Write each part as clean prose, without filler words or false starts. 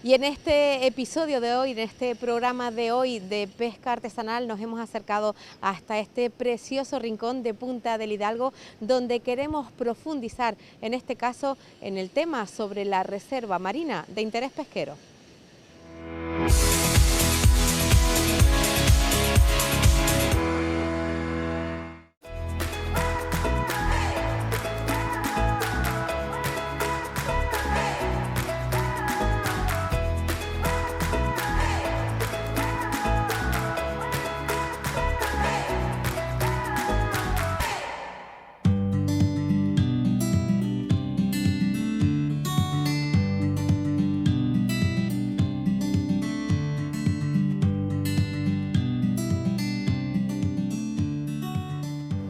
Y en este episodio de hoy, en este programa de hoy de pesca artesanal, nos hemos acercado hasta este precioso rincón de Punta del Hidalgo, donde queremos profundizar, en este caso, en el tema sobre la reserva marina de interés pesquero.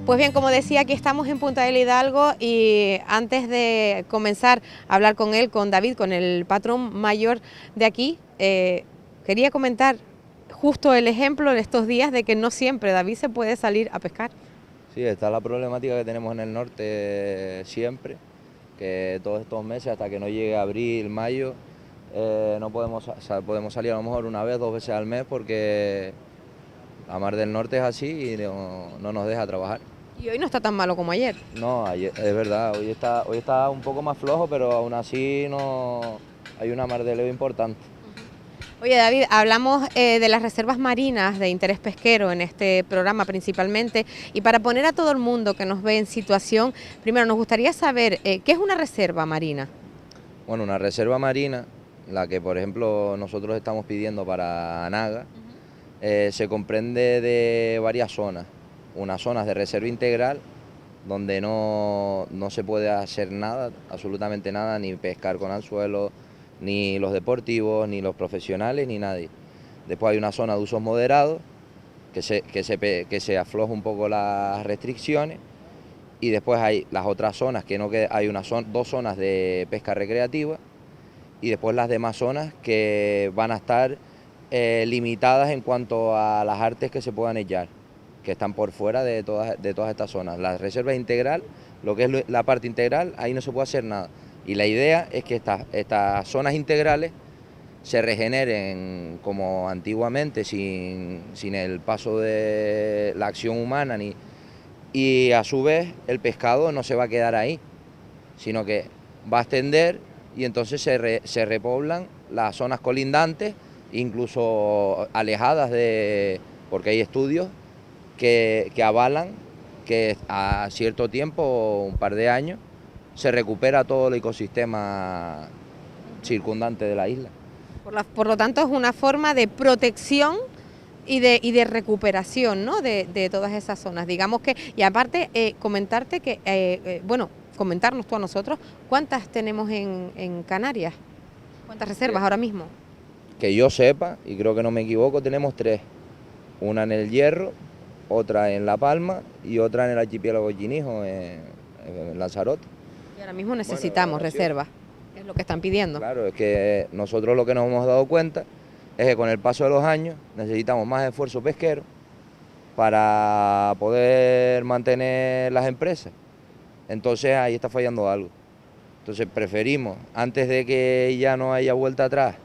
Pues bien, como decía, aquí estamos en Punta del Hidalgo y antes de comenzar a hablar con él, con David, con el patrón mayor de aquí, quería comentar justo el ejemplo en estos días de que no siempre, David, se puede salir a pescar. Sí, está la problemática que tenemos en el norte siempre, que todos estos meses, hasta que no llegue abril, mayo, no podemos salir a lo mejor una vez, 2 veces al mes, porque la mar del norte es así y no nos deja trabajar. Y hoy no está tan malo como ayer. No, es verdad, hoy está un poco más flojo, pero aún así no hay una mar de leve importante. Oye, David, hablamos de las reservas marinas de interés pesquero en este programa principalmente, y para poner a todo el mundo que nos ve en situación, primero nos gustaría saber qué es una reserva marina. Bueno, una reserva marina, la que por ejemplo nosotros estamos pidiendo para Anaga, se comprende de varias zonas. Unas zonas de reserva integral, donde no se puede hacer nada, absolutamente nada, ni pescar con anzuelos, ni los deportivos, ni los profesionales, ni nadie. Después hay una zona de usos moderados, que se afloja un poco las restricciones, y después hay las otras zonas, hay dos zonas de pesca recreativa, y después las demás zonas que van a estar limitadas en cuanto a las artes que se puedan echar, que están por fuera de todas estas zonas. La reserva integral, lo que es la parte integral, ahí no se puede hacer nada. Y la idea es que estas zonas integrales se regeneren como antiguamente, sin el paso de la acción humana, y a su vez el pescado no se va a quedar ahí, sino que va a extender, y entonces se repoblan las zonas colindantes, incluso alejadas porque hay estudios que avalan que a cierto tiempo, un par de años, se recupera todo el ecosistema circundante de la isla. Por lo tanto, es una forma de protección y de recuperación, ¿no?, de todas esas zonas. Digamos que, y aparte, comentarte que, comentarnos tú a nosotros, ¿cuántas tenemos en Canarias? ¿Cuántas reservas ahora mismo? Que yo sepa, y creo que no me equivoco, tenemos 3. Una en el Hierro, otra en La Palma y otra en el archipiélago Ginijo, en Lanzarote. Y ahora mismo necesitamos reservas, es lo que están pidiendo. Claro, es que nosotros lo que nos hemos dado cuenta es que con el paso de los años necesitamos más esfuerzo pesquero para poder mantener las empresas. Entonces ahí está fallando algo. Entonces preferimos, antes de que ya no haya vuelta atrás,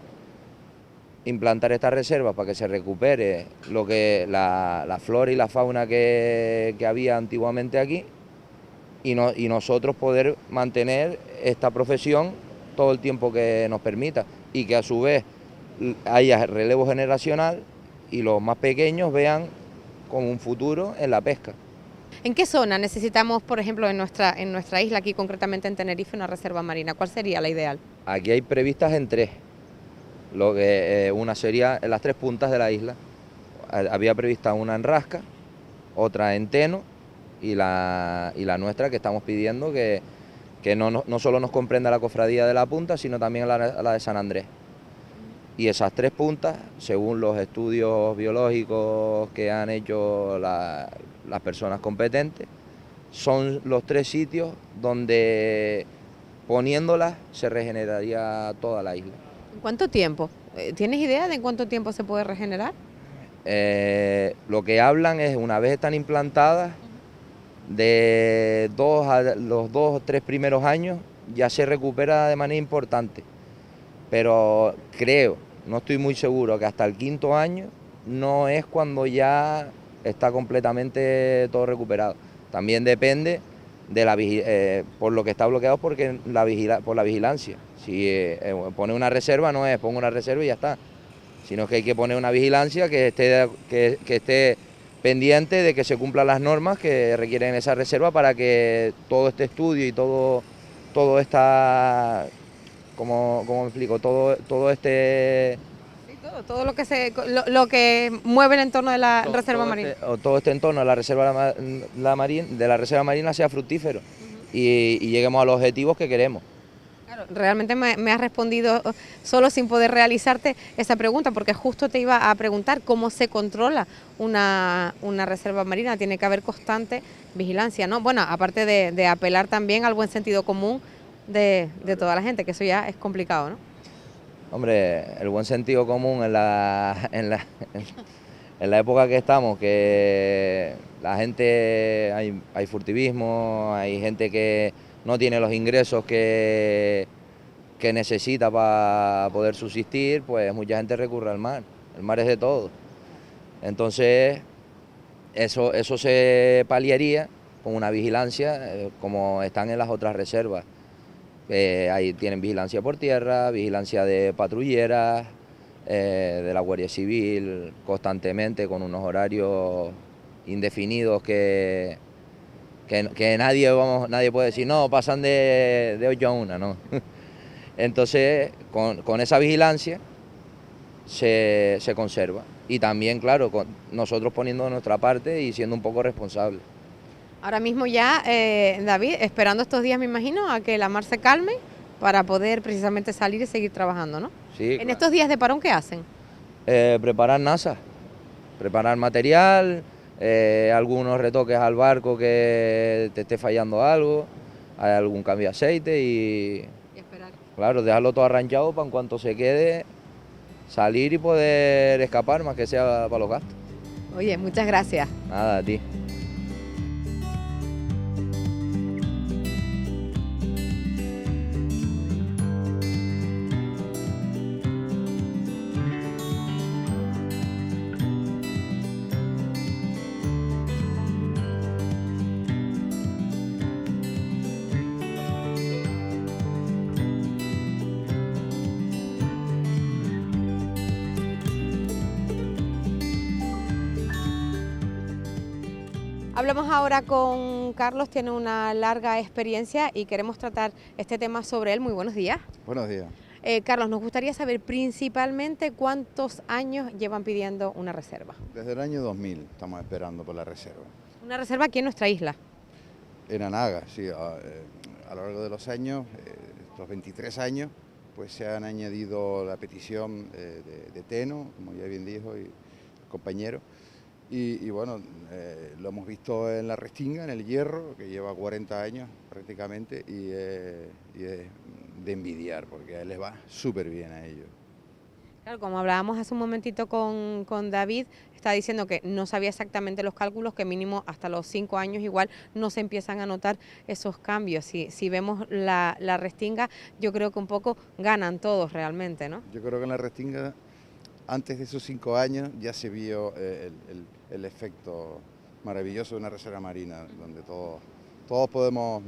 implantar estas reservas para que se recupere la flora y la fauna que había antiguamente aquí, y nosotros poder mantener esta profesión todo el tiempo que nos permita, y que a su vez haya relevo generacional y los más pequeños vean con un futuro en la pesca. ¿En qué zona necesitamos, por ejemplo, en nuestra isla, aquí concretamente en Tenerife, una reserva marina? ¿Cuál sería la ideal? Aquí hay previstas en 3. Una sería en las 3 puntas de la isla. Había prevista una en Rasca, otra en Teno, y la nuestra, que estamos pidiendo que no solo nos comprenda la cofradía de la punta, sino también la de San Andrés. Y esas 3 puntas, según los estudios biológicos que han hecho las personas competentes, son los 3 sitios donde, poniéndolas, se regeneraría toda la isla. ¿En cuánto tiempo? ¿Tienes idea de en cuánto tiempo se puede regenerar? Lo que hablan es, una vez están implantadas, de los 2 o 3 primeros años ya se recupera de manera importante. pero creo, no estoy muy seguro, que hasta el 5.º año no es cuando ya está completamente todo recuperado. También depende de por lo que está bloqueado por la vigilancia. Si pone una reserva, no es pongo una reserva y ya está, sino que hay que poner una vigilancia que esté pendiente de que se cumplan las normas que requieren esa reserva para que todo este estudio y todo esta, ¿cómo me explico? Todo este... Sí, todo lo que mueve el entorno de la reserva marina. Todo este entorno de la reserva de la reserva marina sea fructífero y lleguemos a los objetivos que queremos. Claro, realmente me has respondido solo sin poder realizarte esa pregunta, porque justo te iba a preguntar cómo se controla una reserva marina. Tiene que haber constante vigilancia, ¿no? Bueno, aparte de apelar también al buen sentido común de toda la gente, que eso ya es complicado, ¿no? Hombre, el buen sentido común en la época que estamos, que la gente, hay furtivismo, hay gente que no tiene los ingresos que necesita para poder subsistir, pues mucha gente recurre al mar. El mar es de todo. Entonces, eso se paliaría con una vigilancia como están en las otras reservas. Ahí tienen vigilancia por tierra, vigilancia de patrulleras, de la Guardia Civil, constantemente con unos horarios indefinidos que nadie puede decir, no, pasan de 8 a 1, no. Entonces, con esa vigilancia se conserva. Y también, claro, nosotros poniendo nuestra parte y siendo un poco responsables. Ahora mismo ya, David, esperando estos días, me imagino, a que la mar se calme para poder precisamente salir y seguir trabajando, ¿no? Sí, En claro. estos días de parón, ¿qué hacen? Preparar NASA, preparar material, algunos retoques al barco que te esté fallando algo, hay algún cambio de aceite y esperar. Claro, dejarlo todo arranchado para en cuanto se quede salir y poder escapar, más que sea para los gastos. Oye, muchas gracias. Nada, a ti. Hablamos ahora con Carlos, tiene una larga experiencia y queremos tratar este tema sobre él. Muy buenos días. Buenos días. Carlos, nos gustaría saber principalmente cuántos años llevan pidiendo una reserva. Desde el año 2000 estamos esperando por la reserva. Una reserva aquí en nuestra isla. En Anaga, sí. A lo largo de los años, estos 23 años, pues se han añadido la petición de Teno, como ya bien dijo, y compañero. Y bueno, lo hemos visto en la Restinga, en el Hierro, que lleva 40 años prácticamente, y es de envidiar, porque a él les va súper bien a ellos. Claro, como hablábamos hace un momentito con David, está diciendo que no sabía exactamente los cálculos, que mínimo hasta los 5 años igual no se empiezan a notar esos cambios. Si vemos la Restinga, yo creo que un poco ganan todos realmente, ¿no? Yo creo que en la Restinga, antes de esos 5 años, ya se vio el efecto maravilloso de una reserva marina, donde todos podemos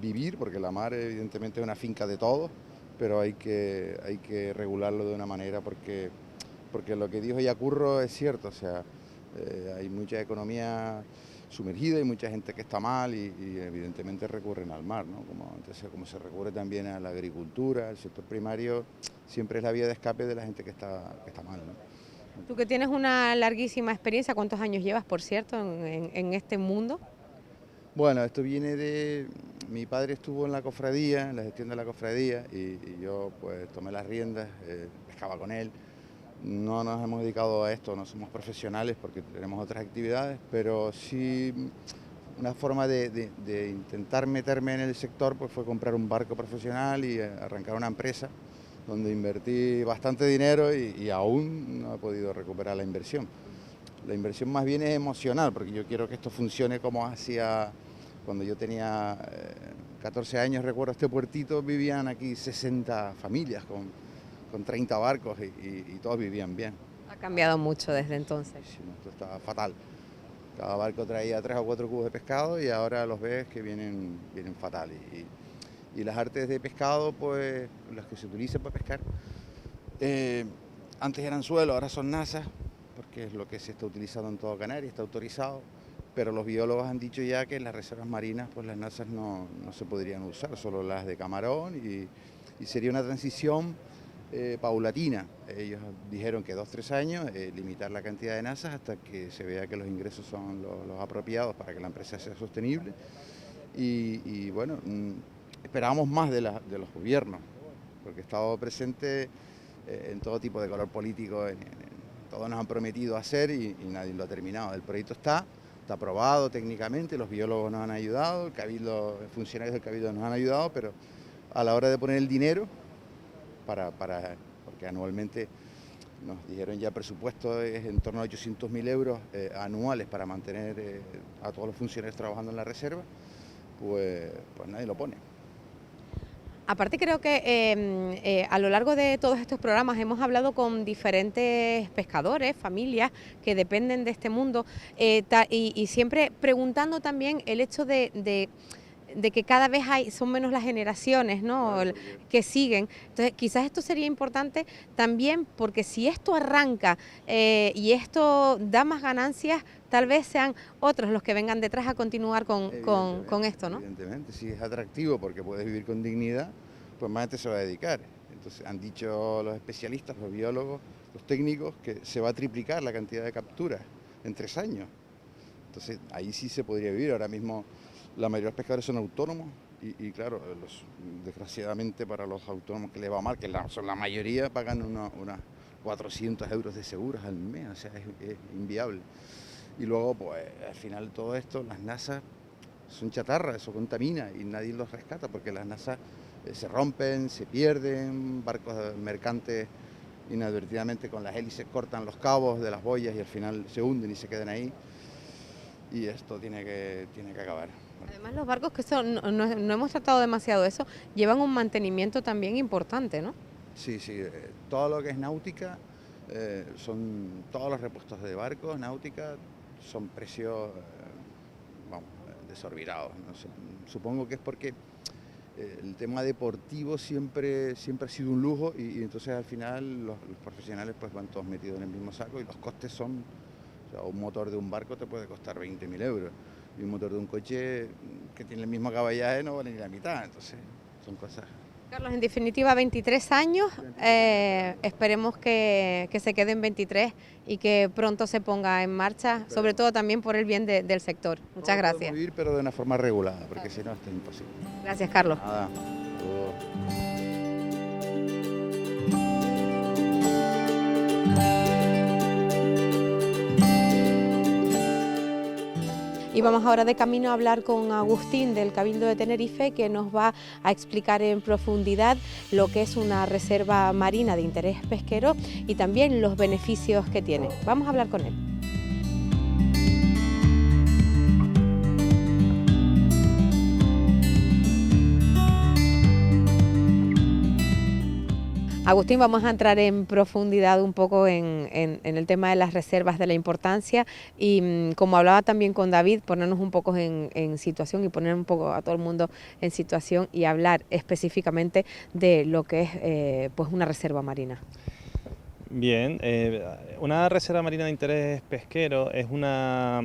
vivir, porque la mar evidentemente es una finca de todos, pero hay que regularlo de una manera porque lo que dijo Yacurro es cierto, o sea, hay mucha economía sumergida y mucha gente que está mal y evidentemente recurren al mar, ¿no? Como se recurre también a la agricultura, el sector primario siempre es la vía de escape de la gente que está mal, ¿no? Tú que tienes una larguísima experiencia, ¿cuántos años llevas, por cierto, en este mundo? Bueno, esto viene de... Mi padre estuvo en la cofradía, en la gestión de la cofradía, y yo pues tomé las riendas, pescaba con él. No nos hemos dedicado a esto, no somos profesionales porque tenemos otras actividades, pero sí una forma de intentar meterme en el sector pues fue comprar un barco profesional y arrancar una empresa donde invertí bastante dinero y aún no he podido recuperar la inversión. La inversión más bien es emocional, porque yo quiero que esto funcione como hacía cuando yo tenía 14 años, recuerdo este puertito, vivían aquí 60 familias con 30 barcos y todos vivían bien. Ha cambiado mucho desde entonces. Sí, no, esto estaba fatal. Cada barco traía 3 o 4 cubos de pescado y ahora los ves que vienen fatal. Y las artes de pescado, pues las que se utilizan para pescar, antes eran suelo, ahora son nasas, porque es lo que se está utilizando en todo Canarias, está autorizado. Pero los biólogos han dicho ya que en las reservas marinas pues las nasas no se podrían usar, solo las de camarón y sería una transición paulatina. Ellos dijeron que 2-3 años, limitar la cantidad de nasas hasta que se vea que los ingresos son los apropiados para que la empresa sea sostenible. Y bueno, esperábamos más de los gobiernos, porque he estado presente en todo tipo de color político, todos nos han prometido hacer y nadie lo ha terminado. El proyecto está aprobado técnicamente, los biólogos nos han ayudado, el cabildo, funcionarios del cabildo nos han ayudado, pero a la hora de poner el dinero, porque anualmente nos dijeron ya presupuesto es en torno a 800.000 euros anuales para mantener a todos los funcionarios trabajando en la reserva, pues nadie lo pone. Aparte creo que a lo largo de todos estos programas hemos hablado con diferentes pescadores, familias que dependen de este mundo y siempre preguntando también el hecho de que cada vez son menos las generaciones, ¿no?, que siguen. Entonces quizás esto sería importante también porque si esto arranca y esto da más ganancias, tal vez sean otros los que vengan detrás a continuar con esto, ¿no? Evidentemente, si es atractivo porque puedes vivir con dignidad, pues más gente se va a dedicar. Entonces han dicho los especialistas, los biólogos, los técnicos, que se va a triplicar la cantidad de capturas en 3 años. Entonces ahí sí se podría vivir. Ahora mismo la mayoría de los pescadores son autónomos y claro, desgraciadamente para los autónomos que les va mal, que son la mayoría, pagan unos 400 euros de seguros al mes, o sea, es inviable. Y luego, pues al final todo esto, las nasas son chatarra, eso contamina y nadie los rescata porque las nasas se rompen, se pierden, barcos mercantes inadvertidamente con las hélices cortan los cabos de las boyas y al final se hunden y se quedan ahí. Y esto tiene que acabar. Además los barcos, que no hemos tratado demasiado eso, llevan un mantenimiento también importante, ¿no? Sí, todo lo que es náutica, son todos los repuestos de barcos, náutica, son precios desorbitados, ¿no? Supongo que es porque el tema deportivo siempre ha sido un lujo y entonces al final los profesionales pues van todos metidos en el mismo saco y los costes son, o sea, un motor de un barco te puede costar 20.000 euros y un motor de un coche que tiene el mismo caballaje no vale ni la mitad, entonces son cosas. Carlos, en definitiva 23 años, esperemos que se queden 23 y que pronto se ponga en marcha, sobre todo también por el bien del sector. Muchas gracias. Podemos vivir, pero de una forma regulada, porque si no esto es imposible. Gracias, Carlos. Nada. Y vamos ahora de camino a hablar con Agustín del Cabildo de Tenerife, que nos va a explicar en profundidad lo que es una reserva marina de interés pesquero y también los beneficios que tiene. Vamos a hablar con él. Agustín, vamos a entrar en profundidad un poco en el tema de las reservas, de la importancia y como hablaba también con David, ponernos un poco en situación y poner un poco a todo el mundo en situación y hablar específicamente de lo que es pues una reserva marina. Bien, una reserva marina de interés pesquero es un área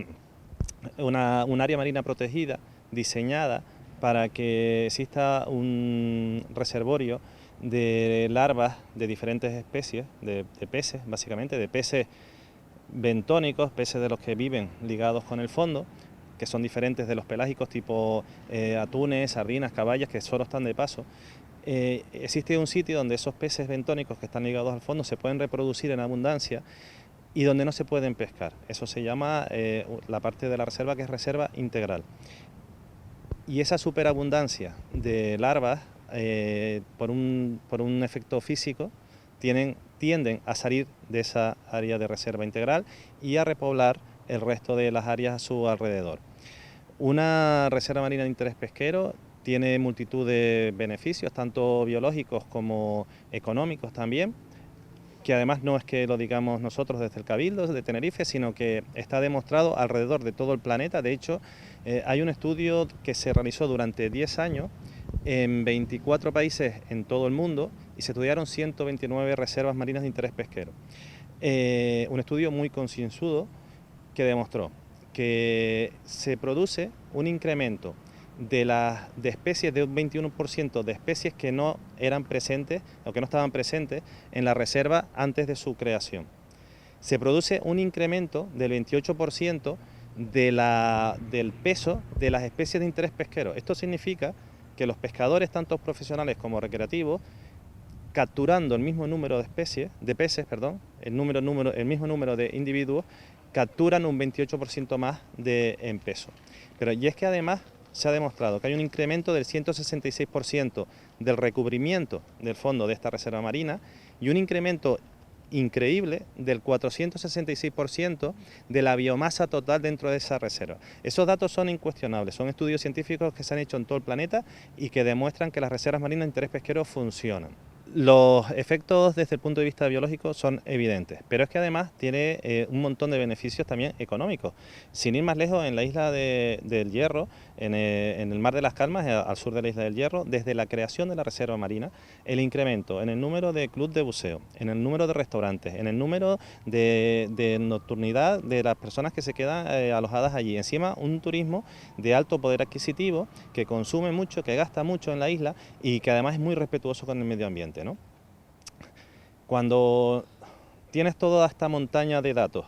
marina protegida diseñada para que exista un reservorio de larvas de diferentes especies, de peces, básicamente, de peces bentónicos, peces de los que viven ligados con el fondo, que son diferentes de los pelágicos tipo atunes, sardinas, caballas, que solo están de paso. Existe un sitio donde esos peces bentónicos que están ligados al fondo se pueden reproducir en abundancia y donde no se pueden pescar. Eso se llama la parte de la reserva que es reserva integral. Y esa superabundancia de larvas, por un efecto físico, tienden a salir de esa área de reserva integral y a repoblar el resto de las áreas a su alrededor. Una reserva marina de interés pesquero tiene multitud de beneficios, tanto biológicos como económicos también, que además no es que lo digamos nosotros desde el Cabildo de Tenerife, sino que está demostrado alrededor de todo el planeta. De hecho, hay un estudio que se realizó durante 10 años en 24 países en todo el mundo y se estudiaron 129 reservas marinas de interés pesquero. Un estudio muy concienzudo que demostró que se produce un incremento de especies de un 21% de especies que no eran presentes o que no estaban presentes en la reserva antes de su creación. Se produce un incremento del 28% del peso de las especies de interés pesquero. Esto significa que los pescadores, tanto profesionales como recreativos, capturando el mismo número de especies, de peces, perdón, el mismo número de individuos, capturan un 28% más en peso. Pero y es que además se ha demostrado que hay un incremento del 166% del recubrimiento del fondo de esta reserva marina y un incremento increíble del 466% de la biomasa total dentro de esa reserva. Esos datos son incuestionables, son estudios científicos que se han hecho en todo el planeta y que demuestran que las reservas marinas de interés pesquero funcionan. Los efectos desde el punto de vista biológico son evidentes, pero es que además tiene un montón de beneficios también económicos. Sin ir más lejos, en la isla del Hierro, en el Mar de las Calmas, al sur de la isla del Hierro, desde la creación de la reserva marina, el incremento en el número de clubes de buceo, en el número de restaurantes, en el número de nocturnidad de las personas que se quedan alojadas allí. Encima, un turismo de alto poder adquisitivo que consume mucho, que gasta mucho en la isla y que además es muy respetuoso con el medio ambiente, ¿no? Cuando tienes toda esta montaña de datos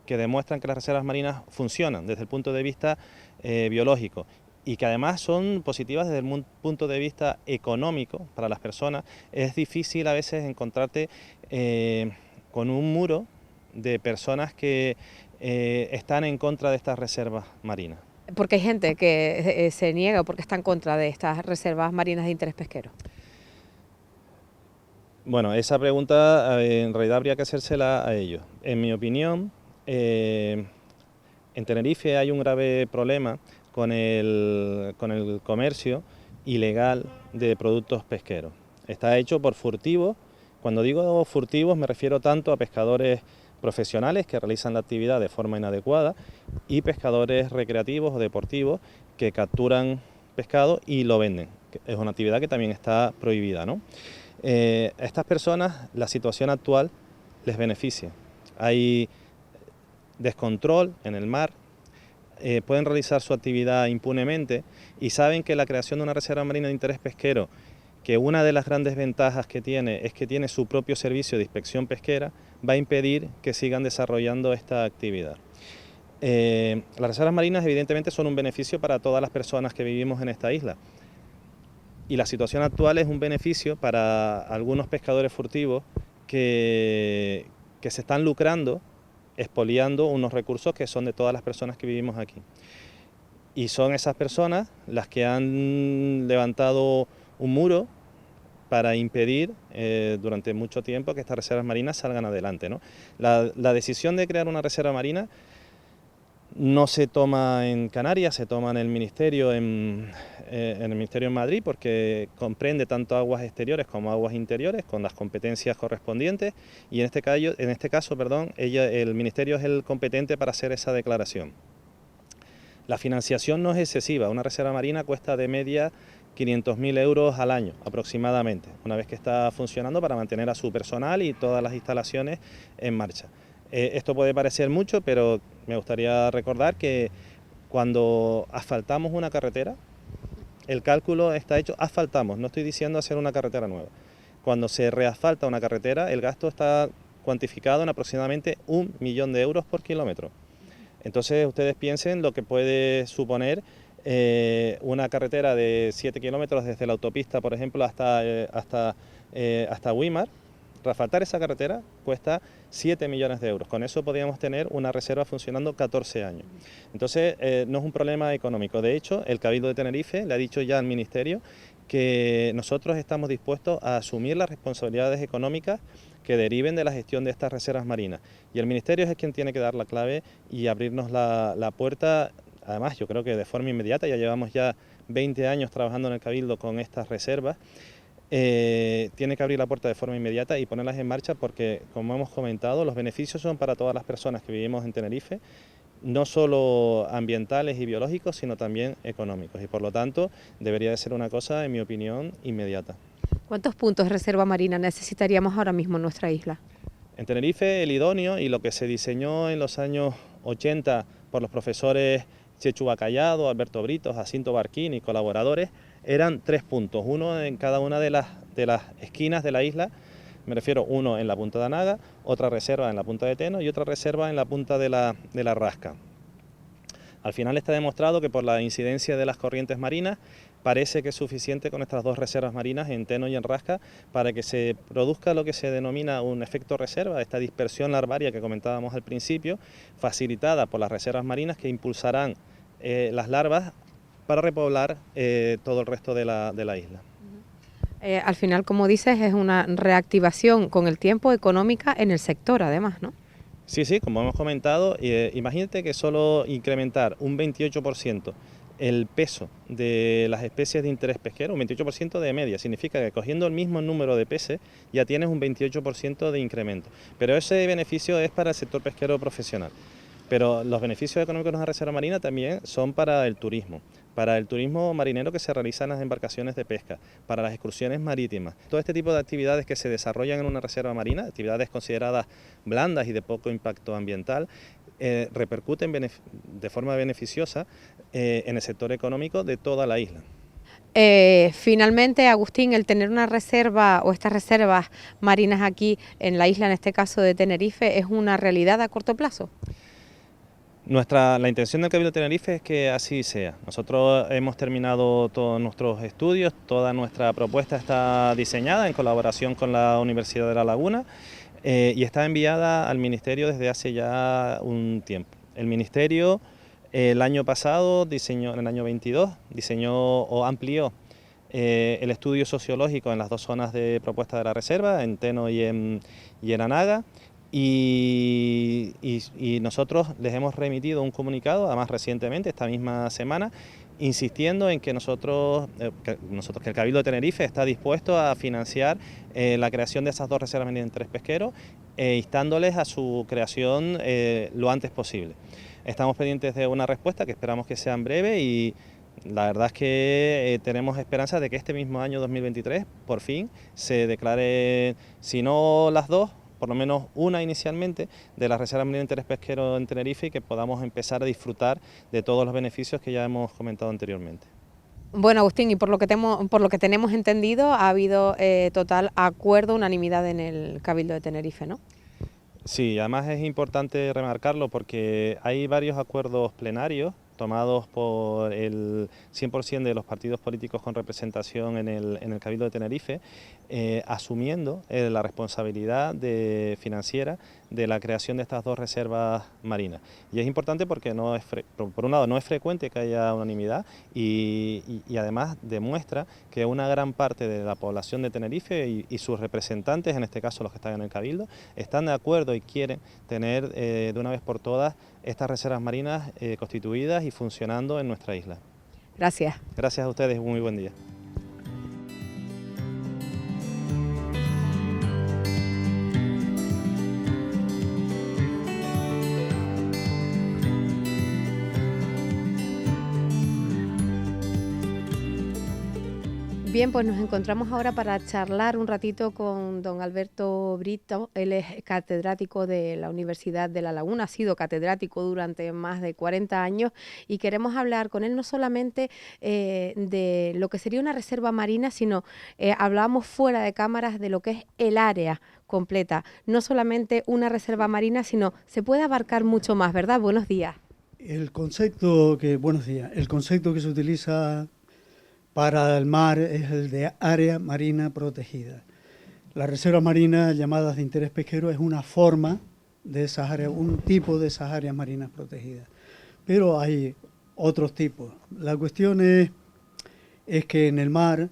que demuestran que las reservas marinas funcionan desde el punto de vista biológico y que además son positivas desde el punto de vista económico para las personas, es difícil a veces encontrarte con un muro de personas que están en contra de estas reservas marinas. Porque hay gente que se niega o porque está en contra de estas reservas marinas de interés pesquero. Bueno, esa pregunta en realidad habría que hacérsela a ellos. En mi opinión, en Tenerife hay un grave problema con el comercio ilegal de productos pesqueros. Está hecho por furtivos. Cuando digo furtivos me refiero tanto a pescadores profesionales que realizan la actividad de forma inadecuada y pescadores recreativos o deportivos que capturan pescado y lo venden. Es una actividad que también está prohibida, ¿no? A estas personas la situación actual les beneficia. Hay descontrol en el mar, pueden realizar su actividad impunemente y saben que la creación de una reserva marina de interés pesquero, que una de las grandes ventajas que tiene es que tiene su propio servicio de inspección pesquera, va a impedir que sigan desarrollando esta actividad. Las reservas marinas evidentemente son un beneficio para todas las personas que vivimos en esta isla. Y la situación actual es un beneficio para algunos pescadores furtivos que se están lucrando, expoliando unos recursos que son de todas las personas que vivimos aquí. Y son esas personas las que han levantado un muro para impedir durante mucho tiempo que estas reservas marinas salgan adelante, ¿no? La decisión de crear una reserva marina no se toma en Canarias, se toma en el Ministerio en Madrid, porque comprende tanto aguas exteriores como aguas interiores con las competencias correspondientes y en este caso, el Ministerio es el competente para hacer esa declaración. La financiación no es excesiva, una reserva marina cuesta de media 500.000 euros al año aproximadamente, una vez que está funcionando para mantener a su personal y todas las instalaciones en marcha. Esto puede parecer mucho, pero me gustaría recordar que cuando asfaltamos una carretera, el cálculo está hecho, asfaltamos, no estoy diciendo hacer una carretera nueva. Cuando se reasfalta una carretera, el gasto está cuantificado en aproximadamente 1 millón de euros por kilómetro. Entonces ustedes piensen lo que puede suponer una carretera de 7 kilómetros desde la autopista, por ejemplo, hasta Güímar. Reasfaltar esa carretera cuesta 7 millones de euros. Con eso podríamos tener una reserva funcionando 14 años. Entonces, no es un problema económico. De hecho, el Cabildo de Tenerife le ha dicho ya al Ministerio que nosotros estamos dispuestos a asumir las responsabilidades económicas que deriven de la gestión de estas reservas marinas. Y el Ministerio es quien tiene que dar la clave y abrirnos la puerta. Además, yo creo que de forma inmediata, ya llevamos ya 20 años trabajando en el Cabildo con estas reservas, tiene que abrir la puerta de forma inmediata y ponerlas en marcha porque, como hemos comentado, los beneficios son para todas las personas que vivimos en Tenerife, no solo ambientales y biológicos, sino también económicos, y por lo tanto debería de ser una cosa, en mi opinión, inmediata. ¿Cuántos puntos de reserva marina necesitaríamos ahora mismo en nuestra isla? En Tenerife, el idóneo y lo que se diseñó en los años 80 por los profesores Chechu Bacallado, Alberto Brito, Jacinto Barquín y colaboradores, eran 3 puntos, uno en cada una de las esquinas de la isla. Me refiero, uno en la punta de Anaga, otra reserva en la punta de Teno y otra reserva en la punta de la Rasca. Al final está demostrado que por la incidencia de las corrientes marinas parece que es suficiente con estas 2 reservas marinas en Teno y en Rasca para que se produzca lo que se denomina un efecto reserva, esta dispersión larvaria que comentábamos al principio, facilitada por las reservas marinas que impulsarán las larvas para repoblar todo el resto de la isla. Al final, como dices, es una reactivación con el tiempo económica en el sector, además, ¿no? Sí, como hemos comentado, imagínate que solo incrementar un 28% el peso de las especies de interés pesquero, un 28% de media, significa que cogiendo el mismo número de peces ya tienes un 28% de incremento. Pero ese beneficio es para el sector pesquero profesional. Pero los beneficios económicos de una reserva marina también son para el turismo marinero que se realiza en las embarcaciones de pesca, para las excursiones marítimas. Todo este tipo de actividades que se desarrollan en una reserva marina, actividades consideradas blandas y de poco impacto ambiental, repercuten de forma beneficiosa en el sector económico de toda la isla. Finalmente, Agustín, el tener una reserva o estas reservas marinas aquí en la isla, en este caso de Tenerife, ¿es una realidad a corto plazo? La intención del Cabildo de Tenerife es que así sea. Nosotros hemos terminado todos nuestros estudios, toda nuestra propuesta está diseñada en colaboración con la Universidad de La Laguna y está enviada al Ministerio desde hace ya un tiempo. El Ministerio el año pasado, en el año 22, diseñó o amplió el estudio sociológico en las 2 zonas de propuesta de la reserva, en Teno y en Anaga. Y nosotros les hemos remitido un comunicado, además recientemente, esta misma semana, insistiendo en que que el Cabildo de Tenerife está dispuesto a financiar la creación de esas 2 reservas marinas de interés pesquero instándoles a su creación lo antes posible. Estamos pendientes de una respuesta que esperamos que sea en breve y la verdad es que tenemos esperanza de que este mismo año 2023 por fin se declare, si no las 2, por lo menos una inicialmente, de las reservas marinas de interés pesquero en Tenerife y que podamos empezar a disfrutar de todos los beneficios que ya hemos comentado anteriormente. Bueno, Agustín, y por lo que tenemos entendido, ha habido total acuerdo, unanimidad en el Cabildo de Tenerife, ¿no? Sí, además es importante remarcarlo porque hay varios acuerdos plenarios tomados por el 100% de los partidos políticos con representación en el Cabildo de Tenerife, asumiendo la responsabilidad financiera de la creación de estas 2 reservas marinas. Y es importante porque por un lado no es frecuente que haya unanimidad y además demuestra que una gran parte de la población de Tenerife y sus representantes, en este caso los que están en el Cabildo, están de acuerdo y quieren tener de una vez por todas estas reservas marinas constituidas y funcionando en nuestra isla. Gracias. Gracias a ustedes, muy buen día. Bien, pues nos encontramos ahora para charlar un ratito con don Alberto Brito. Él es catedrático de la Universidad de La Laguna, ha sido catedrático durante más de 40 años y queremos hablar con él no solamente de lo que sería una reserva marina, sino hablamos fuera de cámaras de lo que es el área completa. No solamente una reserva marina, sino se puede abarcar mucho más, ¿verdad? Buenos días. Buenos días. El concepto que se utiliza para el mar es el de área marina protegida. La reserva marina llamadas de interés pesquero es una forma de esas áreas, un tipo de esas áreas marinas protegidas. Pero hay otros tipos. La cuestión es que en el mar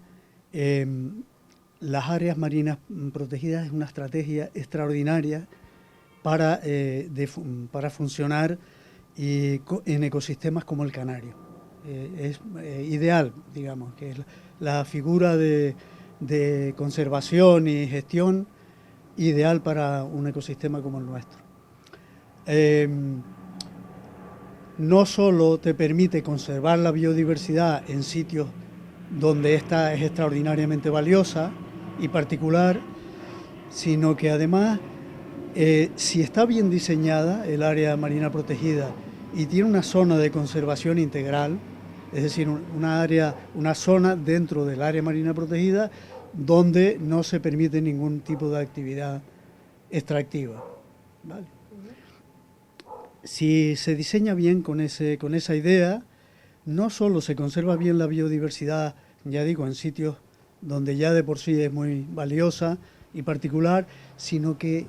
las áreas marinas protegidas es una estrategia extraordinaria para funcionar en ecosistemas como el canario. es ideal, digamos, que es la figura de conservación y gestión ideal para un ecosistema como el nuestro. No solo te permite conservar la biodiversidad en sitios donde esta es extraordinariamente valiosa y particular, sino que además, si está bien diseñada el área marina protegida y tiene una zona de conservación integral, es decir, una zona dentro del área marina protegida donde no se permite ningún tipo de actividad extractiva, ¿vale? Si se diseña bien con esa idea, no solo se conserva bien la biodiversidad, ya digo, en sitios donde ya de por sí es muy valiosa y particular, sino que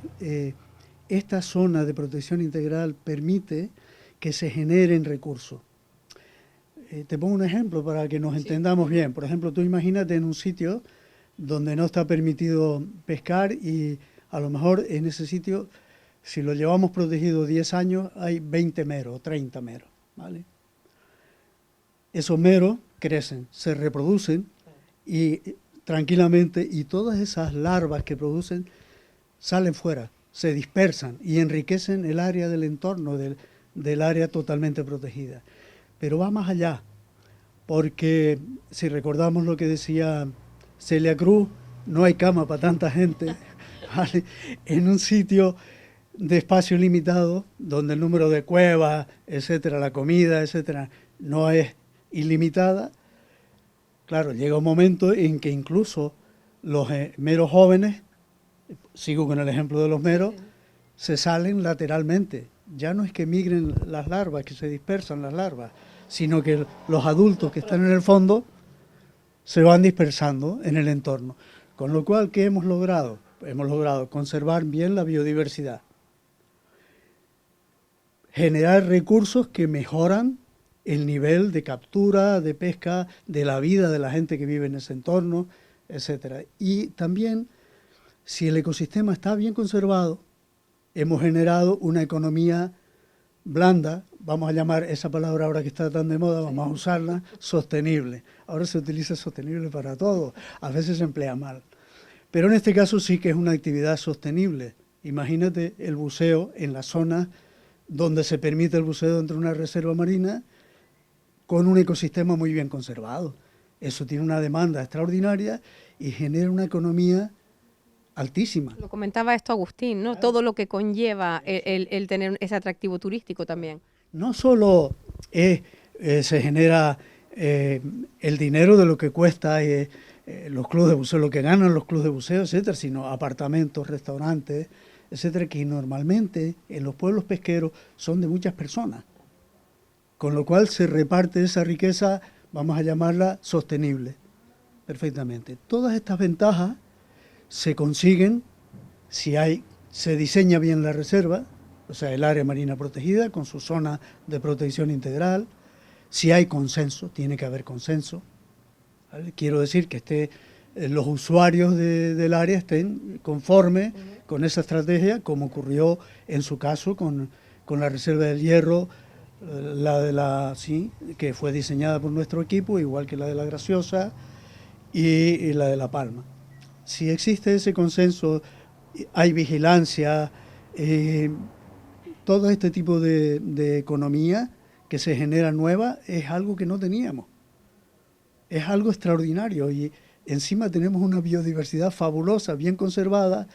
esta zona de protección integral permite que se generen recursos. Te pongo un ejemplo para que nos entendamos bien. Por ejemplo, tú imagínate en un sitio donde no está permitido pescar y a lo mejor en ese sitio, si lo llevamos protegido 10 años, hay 20 meros, 30 meros, ¿vale? Esos meros crecen, se reproducen y tranquilamente, y todas esas larvas que producen salen fuera, se dispersan y enriquecen el área del entorno, del área totalmente protegida. Pero va más allá, porque si recordamos lo que decía Celia Cruz, no hay cama para tanta gente, ¿vale? En un sitio de espacio limitado, donde el número de cuevas, etcétera, la comida, etcétera, no es ilimitada. Claro, llega un momento en que incluso los meros jóvenes, sigo con el ejemplo de los meros, se salen lateralmente. Ya no es que migren las larvas, que se dispersan las larvas, sino que los adultos que están en el fondo se van dispersando en el entorno. Con lo cual, ¿qué hemos logrado? Hemos logrado conservar bien la biodiversidad, generar recursos que mejoran el nivel de captura, de pesca, de la vida de la gente que vive en ese entorno, etcétera. Y también, si el ecosistema está bien conservado, hemos generado una economía blanda, vamos a llamar esa palabra ahora que está tan de moda, vamos a usarla, sostenible. Ahora se utiliza sostenible para todo, a veces se emplea mal. Pero en este caso sí que es una actividad sostenible. Imagínate el buceo en la zona donde se permite el buceo dentro de una reserva marina con un ecosistema muy bien conservado. Eso tiene una demanda extraordinaria y genera una economía altísima. Lo comentaba esto Agustín, ¿no? Todo lo que conlleva el tener ese atractivo turístico también. No solo se genera el dinero de lo que cuesta los clubes de buceo, lo que ganan los clubes de buceo, etcétera, sino apartamentos, restaurantes, etcétera, que normalmente en los pueblos pesqueros son de muchas personas. Con lo cual se reparte esa riqueza, vamos a llamarla sostenible, perfectamente. Todas estas ventajas se consiguen si se diseña bien la reserva, o sea, el área marina protegida con su zona de protección integral, si hay consenso, tiene que haber consenso, ¿vale? Quiero decir que los usuarios del área estén conformes con esa estrategia, como ocurrió en su caso con la Reserva del Hierro, que fue diseñada por nuestro equipo, igual que la de La Graciosa y la de La Palma. Si existe ese consenso, hay vigilancia, todo este tipo de economía que se genera nueva es algo que no teníamos. Es algo extraordinario y encima tenemos una biodiversidad fabulosa, bien conservada,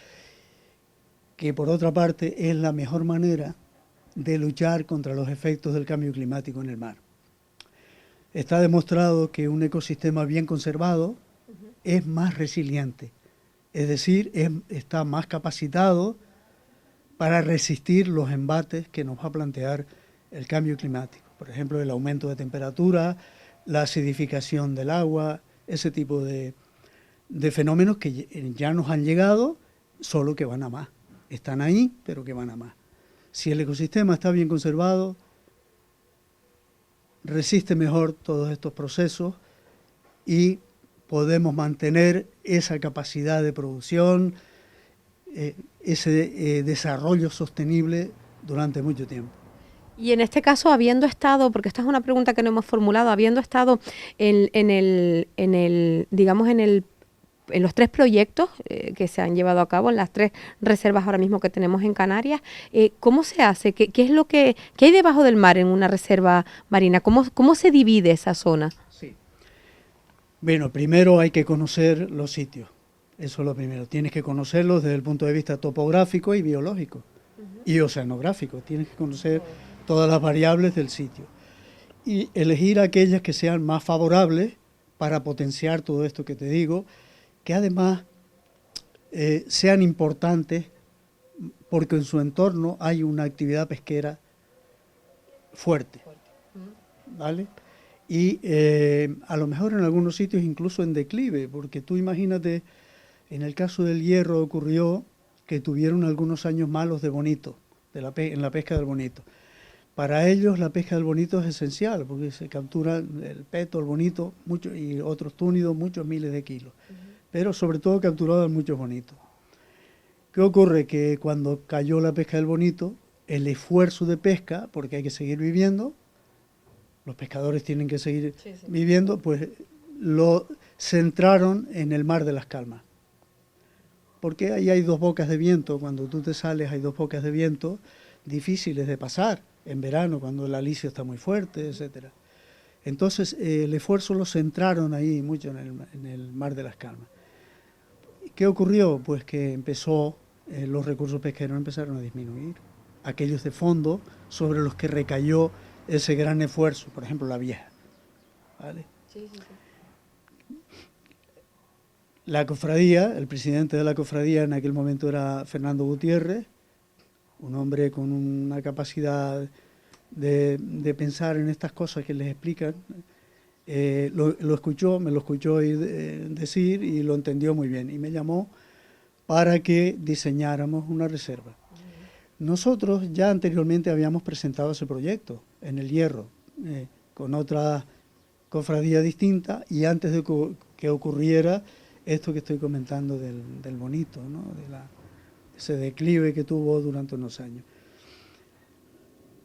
que por otra parte es la mejor manera de luchar contra los efectos del cambio climático en el mar. Está demostrado que un ecosistema bien conservado es más resiliente, es decir, está más capacitado para resistir los embates que nos va a plantear el cambio climático. Por ejemplo, el aumento de temperatura, la acidificación del agua, ese tipo de fenómenos que ya nos han llegado, solo que van a más. Están ahí, pero que van a más. Si el ecosistema está bien conservado, resiste mejor todos estos procesos y podemos mantener esa capacidad de producción, ese desarrollo sostenible durante mucho tiempo. Y en este caso, habiendo estado, porque esta es una pregunta que no hemos formulado, habiendo estado digamos, en los 3 proyectos que se han llevado a cabo, en las 3 reservas ahora mismo que tenemos en Canarias, ¿cómo se hace? ¿Qué es lo qué hay debajo del mar en una reserva marina? ¿Cómo se divide esa zona? Sí. Bueno, primero hay que conocer los sitios. Eso es lo primero. Tienes que conocerlos desde el punto de vista topográfico y biológico. Y oceanográfico. Tienes que conocer todas las variables del sitio. Y elegir aquellas que sean más favorables para potenciar todo esto que te digo, que además sean importantes porque en su entorno hay una actividad pesquera fuerte, ¿vale? Y a lo mejor en algunos sitios incluso en declive, porque tú imagínate, en el caso del Hierro ocurrió que tuvieron algunos años malos de bonito, en la pesca del bonito. Para ellos la pesca del bonito es esencial, porque se captura el peto, el bonito, y otros túnidos, muchos miles de kilos. Pero sobre todo capturaban muchos bonitos. ¿Qué ocurre? Que cuando cayó la pesca del bonito, el esfuerzo de pesca, porque hay que seguir viviendo, los pescadores tienen que seguir viviendo, pues lo centraron en el mar de las Calmas. Porque ahí hay 2 bocas de viento, cuando tú te sales hay 2 bocas de viento difíciles de pasar, en verano cuando el alisio está muy fuerte, etcétera. Entonces el esfuerzo lo centraron ahí mucho en el mar de las Calmas. ¿Qué ocurrió? Pues que los recursos pesqueros empezaron a disminuir. Aquellos de fondo sobre los que recayó ese gran esfuerzo, por ejemplo la Vieja. ¿Vale? Sí. La cofradía, el presidente de la cofradía en aquel momento era Fernando Gutiérrez, un hombre con una capacidad de pensar en estas cosas que les explican. Me lo escuchó decir y lo entendió muy bien y me llamó para que diseñáramos una reserva. Nosotros ya anteriormente habíamos presentado ese proyecto en el Hierro con otra cofradía distinta y antes de que ocurriera esto que estoy comentando del bonito, ¿no? Ese declive que tuvo durante unos años.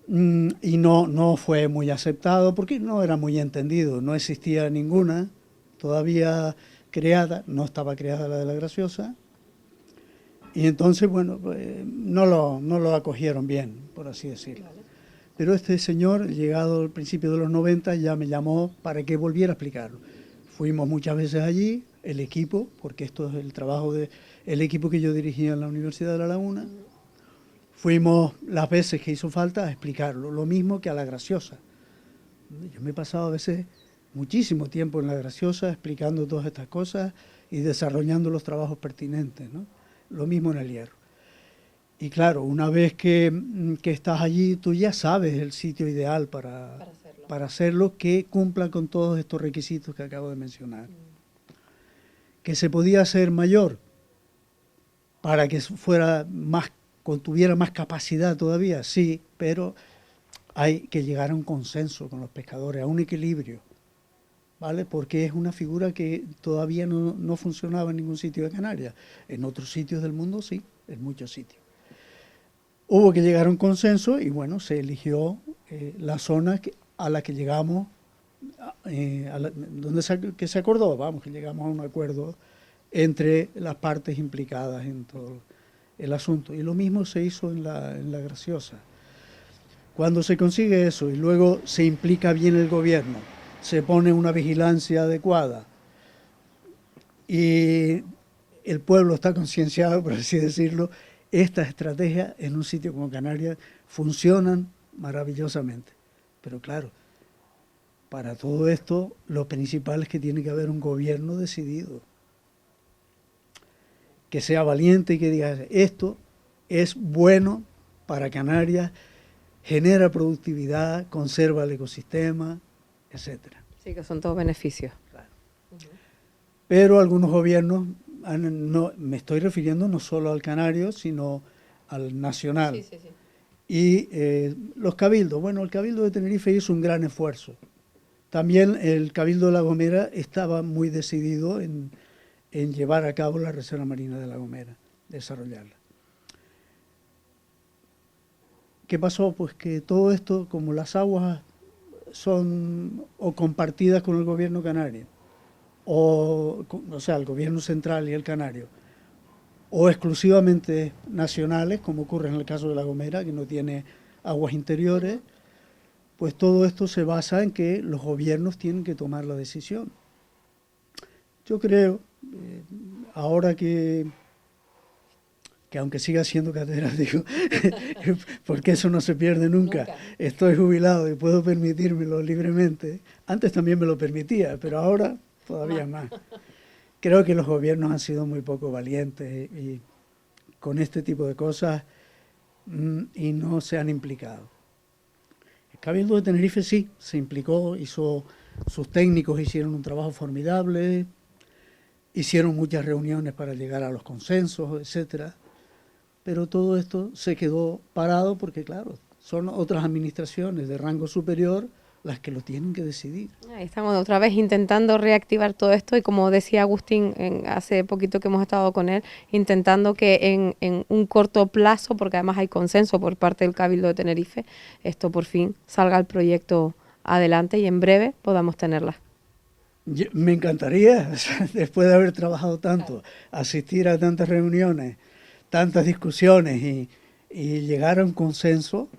Y no fue muy aceptado porque no era muy entendido, no existía ninguna todavía creada, no estaba creada la de la Graciosa, y entonces, bueno, pues, no lo acogieron bien, por así decirlo. Pero este señor, llegado al principio de los 90, ya me llamó para que volviera a explicarlo. Fuimos muchas veces allí, el equipo, porque esto es el trabajo del equipo que yo dirigía en la Universidad de La Laguna. Fuimos las veces que hizo falta a explicarlo, lo mismo que a la Graciosa. Yo me he pasado a veces muchísimo tiempo en la Graciosa explicando todas estas cosas y desarrollando los trabajos pertinentes, ¿no? Lo mismo en el Hierro. Y claro, una vez que estás allí, tú ya sabes el sitio ideal para hacerlo que cumpla con todos estos requisitos que acabo de mencionar. Que se podía hacer mayor para que fuera más, tuviera más capacidad todavía, sí, pero hay que llegar a un consenso con los pescadores, a un equilibrio, ¿vale? Porque es una figura que todavía no funcionaba en ningún sitio de Canarias. En otros sitios del mundo sí, en muchos sitios. Hubo que llegar a un consenso y bueno, se eligió la zona a la que llegamos, que se acordó, vamos, que llegamos a un acuerdo entre las partes implicadas en todo el asunto. Y lo mismo se hizo en la Graciosa. Cuando se consigue eso y luego se implica bien el gobierno, se pone una vigilancia adecuada y el pueblo está concienciado, por así decirlo, estas estrategias en un sitio como Canarias funcionan maravillosamente. Pero claro, para todo esto lo principal es que tiene que haber un gobierno decidido, que sea valiente y que diga esto es bueno para Canarias, genera productividad, conserva el ecosistema, etcétera. Sí, que son todos beneficios. Claro. Pero algunos gobiernos, me estoy refiriendo no solo al canario, sino al nacional. Sí. Y los cabildos, bueno, el Cabildo de Tenerife hizo un gran esfuerzo. También el Cabildo de La Gomera estaba muy decidido en llevar a cabo la Reserva Marina de La Gomera, desarrollarla. ¿qué pasó? Pues que todo esto, como las aguas son o compartidas con el gobierno canario, o sea, el gobierno central y el canario, o exclusivamente nacionales, como ocurre en el caso de La Gomera, que no tiene aguas interiores, pues todo esto se basa en que los gobiernos tienen que tomar la decisión. Yo creo, ahora que aunque siga siendo catedrático, porque eso no se pierde nunca, estoy jubilado y puedo permitírmelo libremente. Antes también me lo permitía, pero ahora todavía más. Creo que los gobiernos han sido muy poco valientes y con este tipo de cosas y no se han implicado. El Cabildo de Tenerife sí, se implicó, sus técnicos hicieron un trabajo formidable, hicieron muchas reuniones para llegar a los consensos, etcétera. Pero todo esto se quedó parado porque, claro, son otras administraciones de rango superior las que lo tienen que decidir. Estamos otra vez intentando reactivar todo esto y, como decía Agustín hace poquito que hemos estado con él, intentando que en un corto plazo, porque además hay consenso por parte del Cabildo de Tenerife, esto por fin salga el proyecto adelante y en breve podamos tenerla. Me encantaría, después de haber trabajado tanto, asistir a tantas reuniones, tantas discusiones y llegar a un consenso,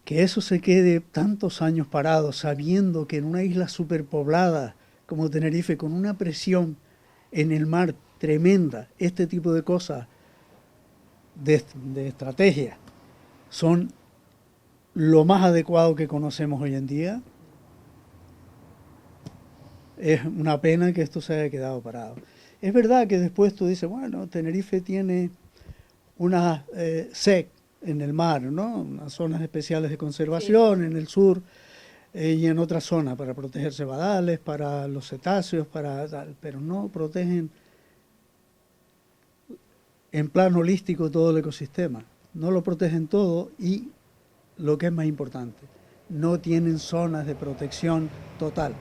que eso se quede tantos años parado, sabiendo que en una isla superpoblada como Tenerife, con una presión en el mar tremenda, este tipo de cosas de estrategia son lo más adecuado que conocemos hoy en día. Es una pena que esto se haya quedado parado. Es verdad que después tú dices, bueno, Tenerife tiene una SEC en el mar, ¿no? Unas zonas especiales de conservación en el sur y en otras zonas para proteger cebadales, para los cetáceos, pero no protegen en plan holístico todo el ecosistema. No lo protegen todo y, lo que es más importante, no tienen zonas de protección total.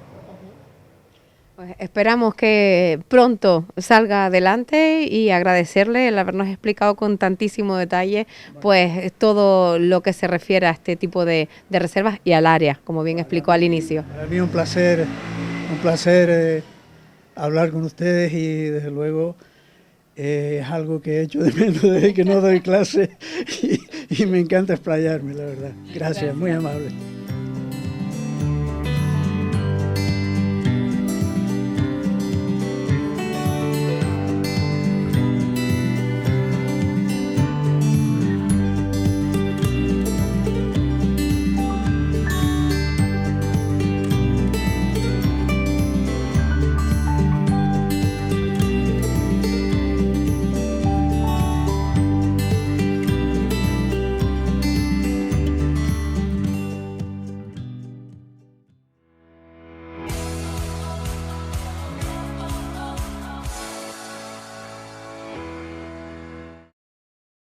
Pues esperamos que pronto salga adelante y agradecerle el habernos explicado con tantísimo detalle pues todo lo que se refiere a este tipo de reservas y al área, como bien explicó al inicio. Para mí un placer hablar con ustedes y desde luego es algo que he hecho de menos desde que no doy clase y me encanta explayarme, la verdad. Gracias, muy amable.